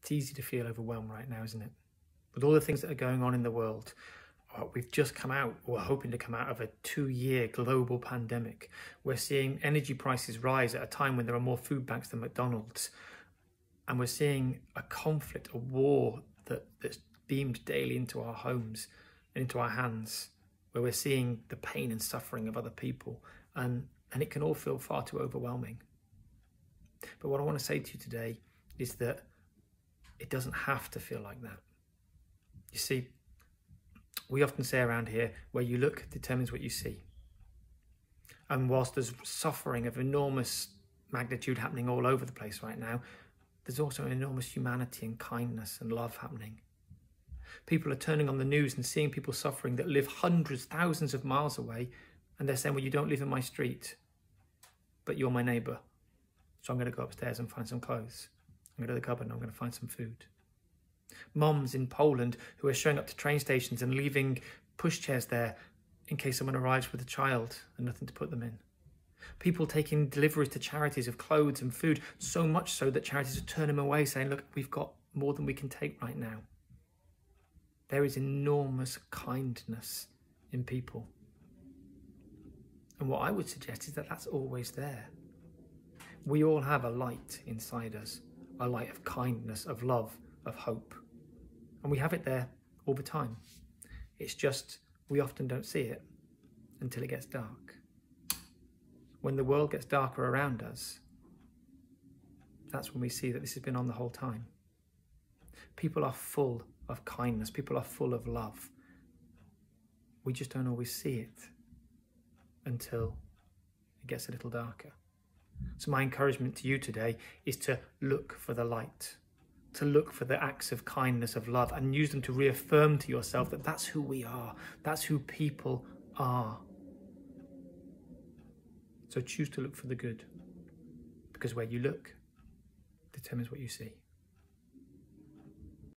It's easy to feel overwhelmed right now, isn't it? With all the things that are going on in the world. We've just come out, or hoping to come out of a 2-year global pandemic. We're seeing energy prices rise at a time when there are more food banks than McDonald's. And we're seeing a conflict, a war that's beamed daily into our homes and into our hands, where we're seeing the pain and suffering of other people. And it can all feel far too overwhelming. But what I want to say to you today is that it doesn't have to feel like that. You see, we often say around here, where you look determines what you see. And whilst there's suffering of enormous magnitude happening all over the place right now, there's also an enormous humanity and kindness and love happening. People are turning on the news and seeing people suffering that live hundreds, thousands of miles away, and they're saying, well, you don't live in my street, but you're my neighbour. So I'm going to go upstairs and find some clothes. I'm going to go to the cupboard and I'm going to find some food. Moms in Poland who are showing up to train stations and leaving pushchairs there in case someone arrives with a child and nothing to put them in. People taking deliveries to charities of clothes and food, so much so that charities are turning them away, saying, look, we've got more than we can take right now. There is enormous kindness in people. And what I would suggest is that that's always there. We all have a light inside us, a light of kindness, of love, of hope. And we have it there all the time. It's just we often don't see it until it gets dark. When the world gets darker around us, that's when we see that this has been on the whole time. People are full of kindness. People are full of love. We just don't always see it until it gets a little darker. So my encouragement to you today is to look for the light, to look for the acts of kindness, of love, and use them to reaffirm to yourself that that's who we are. That's who people are. So choose to look for the good, because where you look determines what you see.